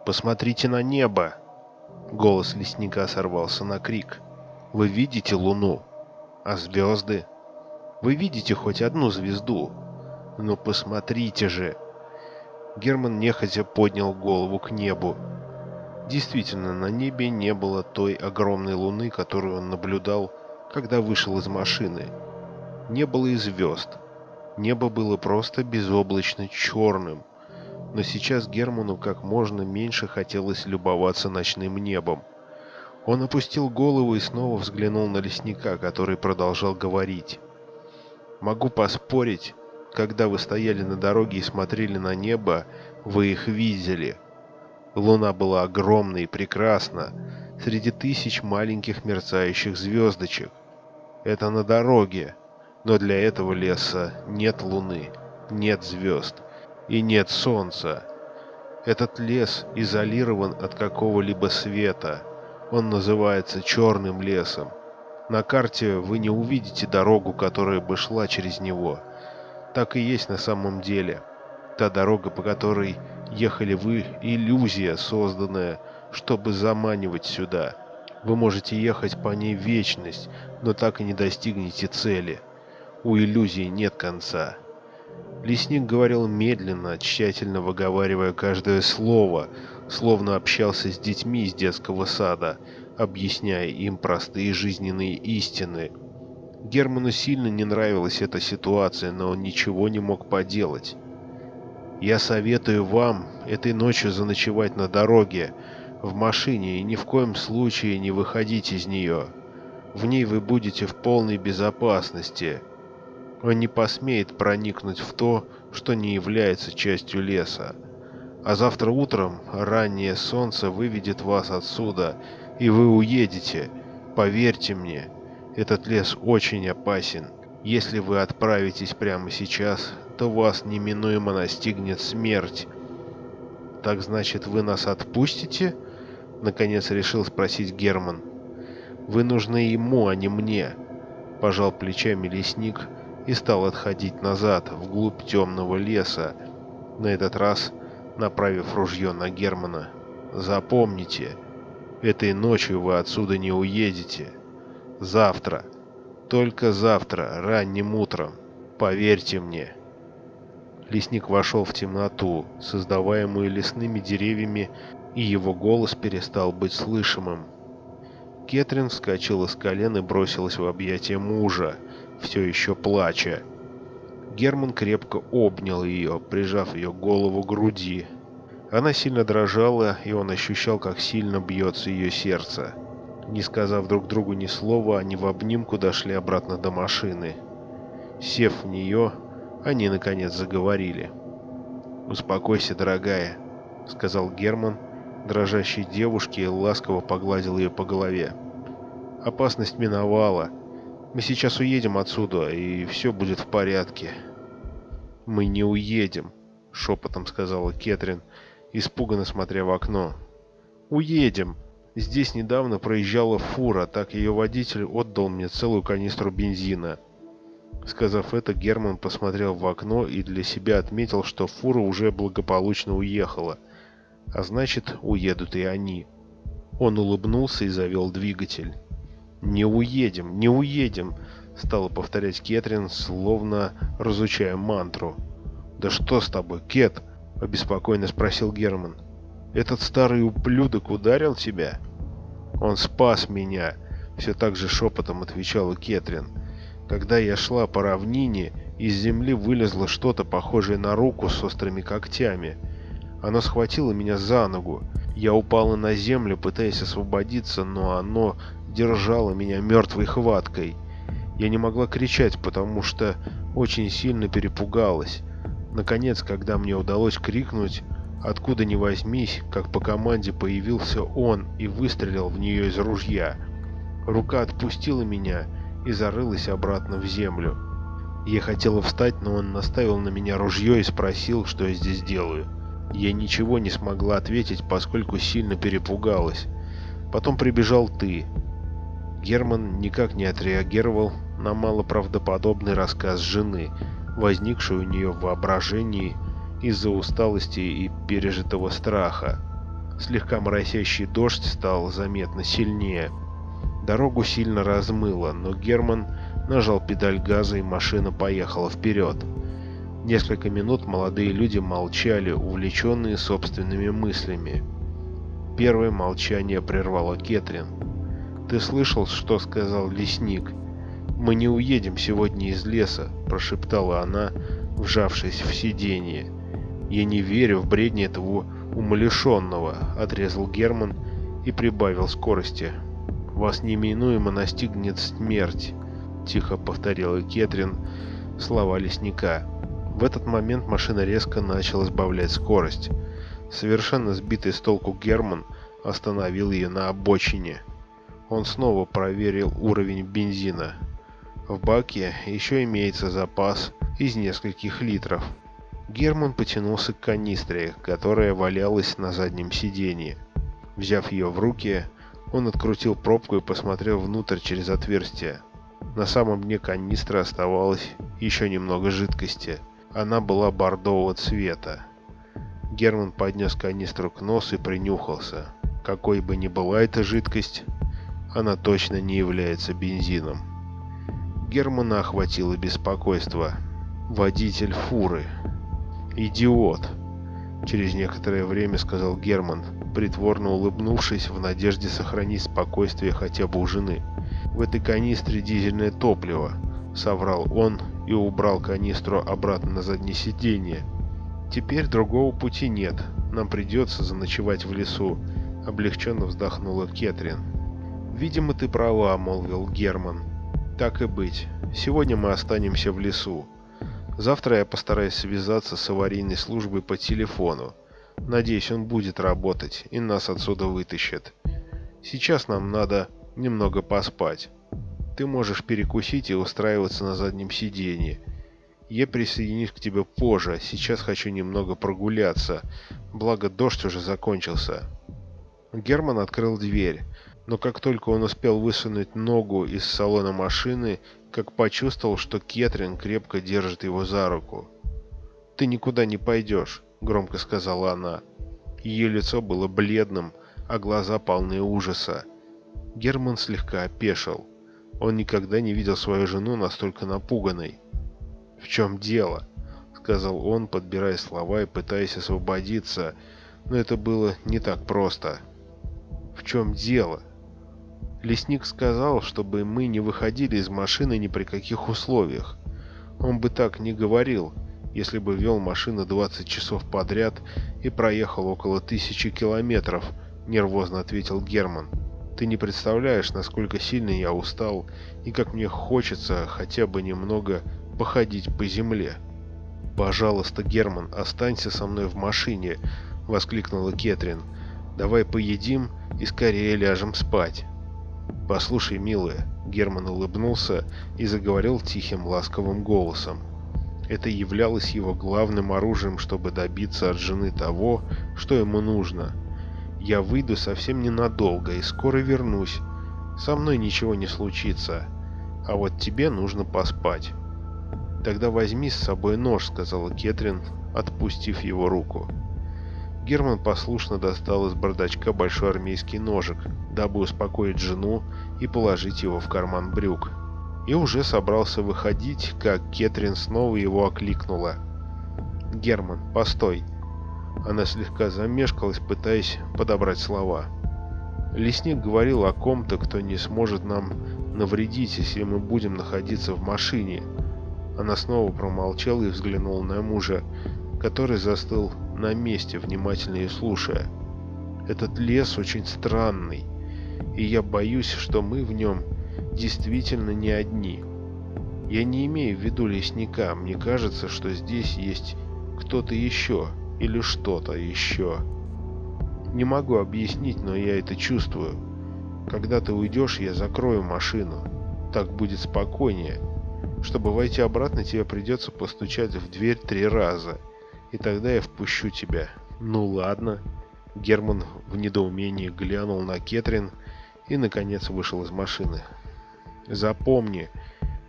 Посмотрите на небо!» Голос лесника сорвался на крик. «Вы видите луну? А звезды? Вы видите хоть одну звезду? Ну посмотрите же!» Герман нехотя поднял голову к небу. Действительно, на небе не было той огромной луны, которую он наблюдал, когда вышел из машины. Не было и звезд. Небо было просто безоблачно черным. Но сейчас Герману как можно меньше хотелось любоваться ночным небом. Он опустил голову и снова взглянул на лесника, который продолжал говорить. «Могу поспорить, когда вы стояли на дороге и смотрели на небо, вы их видели. Луна была огромна и прекрасна, среди тысяч маленьких мерцающих звездочек. Это на дороге, но для этого леса нет луны, нет звезд и нет солнца. Этот лес изолирован от какого-либо света. Он называется черным лесом. На карте вы не увидите дорогу, которая бы шла через него. Так и есть на самом деле. Та дорога, по которой ехали вы, иллюзия, созданная, чтобы заманивать сюда. Вы можете ехать по ней вечность, но так и не достигнете цели. У иллюзии нет конца. Лесник говорил медленно, тщательно выговаривая каждое слово, словно общался с детьми из детского сада, объясняя им простые жизненные истины. Герману сильно не нравилась эта ситуация, но он ничего не мог поделать. «Я советую вам этой ночью заночевать на дороге, в машине, и ни в коем случае не выходить из нее. В ней вы будете в полной безопасности. Он не посмеет проникнуть в то, что не является частью леса. А завтра утром раннее солнце выведет вас отсюда, и вы уедете. Поверьте мне, этот лес очень опасен. Если вы отправитесь прямо сейчас, то вас неминуемо настигнет смерть». «Так значит, вы нас отпустите?» — наконец решил спросить Герман. «Вы нужны ему, а не мне», — пожал плечами лесник и стал отходить назад, вглубь темного леса, на этот раз направив ружье на Германа. «Запомните, этой ночью вы отсюда не уедете. Завтра, только завтра, ранним утром, поверьте мне». Лесник вошел в темноту, создаваемую лесными деревьями, и его голос перестал быть слышимым. Кэтрин вскочила с колен и бросилась в объятия мужа, все еще плача. Герман крепко обнял ее, прижав ее голову к груди. Она сильно дрожала, и он ощущал, как сильно бьется ее сердце. Не сказав друг другу ни слова, они в обнимку дошли обратно до машины. Сев в нее, они наконец заговорили. «Успокойся, дорогая», — сказал Герман дрожащей девушке и ласково погладил ее по голове. «Опасность миновала. Мы сейчас уедем отсюда, и все будет в порядке». «Мы не уедем», — шепотом сказала Кэтрин, испуганно смотря в окно. «Уедем. Здесь недавно проезжала фура, так ее водитель отдал мне целую канистру бензина». Сказав это, Герман посмотрел в окно и для себя отметил, что фура уже благополучно уехала, а значит, уедут и они. Он улыбнулся и завел двигатель. «Не уедем, не уедем», — стала повторять Кэтрин, словно разучая мантру. «Да что с тобой, Кэт?» — обеспокоенно спросил Герман. «Этот старый ублюдок ударил тебя?» «Он спас меня», — все так же шепотом отвечала Кэтрин. «Когда я шла по равнине, из земли вылезло что-то похожее на руку с острыми когтями. Оно схватило меня за ногу. Я упала на землю, пытаясь освободиться, но оно держало меня мертвой хваткой. Я не могла кричать, потому что очень сильно перепугалась. Наконец, когда мне удалось крикнуть, откуда ни возьмись, как по команде появился он и выстрелил в нее из ружья. Рука отпустила меня и зарылась обратно в землю. Я хотела встать, но он наставил на меня ружье и спросил, что я здесь делаю. Я ничего не смогла ответить, поскольку сильно перепугалась. Потом прибежал ты». Герман никак не отреагировал на малоправдоподобный рассказ жены, возникший у нее в воображении из-за усталости и пережитого страха. Слегка моросящий дождь стал заметно сильнее. Дорогу сильно размыло, но Герман нажал педаль газа, и машина поехала вперед. Несколько минут молодые люди молчали, увлеченные собственными мыслями. Первое молчание прервало Кэтрин. «Ты слышал, что сказал лесник? Мы не уедем сегодня из леса», – прошептала она, вжавшись в сиденье. «Я не верю в бредни этого умалишенного», – отрезал Герман и прибавил скорости. «Вас неминуемо настигнет смерть», – тихо повторила Кэтрин слова лесника. В этот момент машина резко начала сбавлять скорость. Совершенно сбитый с толку Герман остановил ее на обочине. Он снова проверил уровень бензина. В баке еще имеется запас из нескольких литров. Герман потянулся к канистре, которая валялась на заднем сиденье. Взяв ее в руки, он открутил пробку и посмотрел внутрь через отверстие. На самом дне канистры оставалось еще немного жидкости. Она была бордового цвета. Герман поднес канистру к носу и принюхался. Какой бы ни была эта жидкость, она точно не является бензином. Германа охватило беспокойство. Водитель фуры. «Идиот!» — через некоторое время сказал Герман, притворно улыбнувшись в надежде сохранить спокойствие хотя бы у жены. «В этой канистре дизельное топливо», — соврал он и убрал канистру обратно на заднее сиденье. «Теперь другого пути нет. Нам придется заночевать в лесу», — облегченно вздохнула Кэтрин. «Видимо, ты права», — молвил Герман. «Так и быть. Сегодня мы останемся в лесу. Завтра я постараюсь связаться с аварийной службой по телефону. Надеюсь, он будет работать и нас отсюда вытащит. Сейчас нам надо немного поспать. Ты можешь перекусить и устраиваться на заднем сиденье. Я присоединюсь к тебе позже, сейчас хочу немного прогуляться, благо дождь уже закончился». Герман открыл дверь, но как только он успел высунуть ногу из салона машины, как почувствовал, что Кэтрин крепко держит его за руку. «Ты никуда не пойдешь», — громко сказала она. Ее лицо было бледным, а глаза полны ужаса. Герман слегка опешил. Он никогда не видел свою жену настолько напуганной. «В чем дело?» — сказал он, подбирая слова и пытаясь освободиться, но это было не так просто. «В чем дело?» «Лесник сказал, чтобы мы не выходили из машины ни при каких условиях. Он бы так не говорил, если бы вел машину 20 часов подряд и проехал около 1000 километров», — нервозно ответил Герман. «Ты не представляешь, насколько сильно я устал и как мне хочется хотя бы немного походить по земле». «Пожалуйста, Герман, останься со мной в машине», — воскликнула Кэтрин. «Давай поедим и скорее ляжем спать». «Послушай, милая», — Герман улыбнулся и заговорил тихим, ласковым голосом. Это являлось его главным оружием, чтобы добиться от жены того, что ему нужно. «Я выйду совсем ненадолго и скоро вернусь. Со мной ничего не случится. А вот тебе нужно поспать». «Тогда возьми с собой нож», — сказала Кэтрин, отпустив его руку. Герман послушно достал из бардачка большой армейский ножик, дабы успокоить жену и положить его в карман брюк. И уже собрался выходить, как Кэтрин снова его окликнула. «Герман, постой!» Она слегка замешкалась, пытаясь подобрать слова. «Лесник говорил о ком-то, кто не сможет нам навредить, если мы будем находиться в машине». Она снова промолчала и взглянула на мужа, который застыл на месте, внимательно ее слушая. «Этот лес очень странный, и я боюсь, что мы в нем действительно не одни. Я не имею в виду лесника, мне кажется, что здесь есть кто-то еще или что-то еще. Не могу объяснить, но я это чувствую. Когда ты уйдешь, я закрою машину. Так будет спокойнее. Чтобы войти обратно, тебе придется постучать в дверь 3 раза, и тогда я впущу тебя». «Ну ладно». Герман в недоумении глянул на Кэтрин и, наконец, вышел из машины. «Запомни,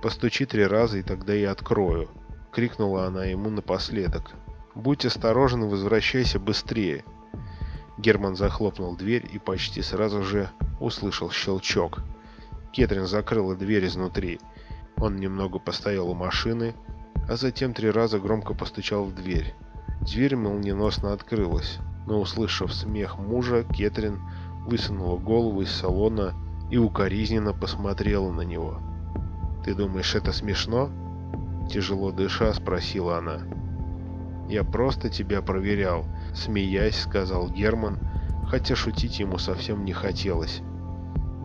постучи 3 раза, и тогда я открою», — крикнула она ему напоследок. «Будь осторожен и возвращайся быстрее». Герман захлопнул дверь и почти сразу же услышал щелчок. Кэтрин закрыла дверь изнутри. Он немного постоял у машины, а затем 3 раза громко постучал в дверь. Дверь молниеносно открылась, но, услышав смех мужа, Кэтрин высунула голову из салона и укоризненно посмотрела на него. «Ты думаешь, это смешно?» Тяжело дыша, спросила она. «Я просто тебя проверял», — смеясь, сказал Герман, хотя шутить ему совсем не хотелось.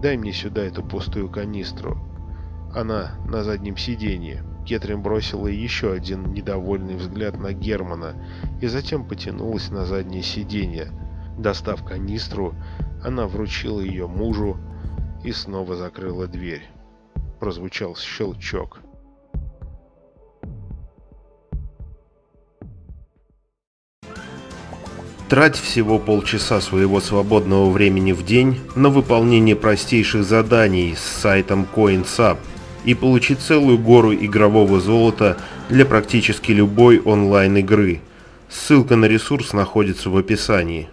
«Дай мне сюда эту пустую канистру. Она на заднем сиденье». Кэтрин бросила еще один недовольный взгляд на Германа и затем потянулась на заднее сиденье. Достав канистру, она вручила ее мужу и снова закрыла дверь. Прозвучал щелчок. Трать всего полчаса своего свободного времени в день на выполнение простейших заданий с сайтом CoinSub и получить целую гору игрового золота для практически любой онлайн-игры. Ссылка на ресурс находится в описании.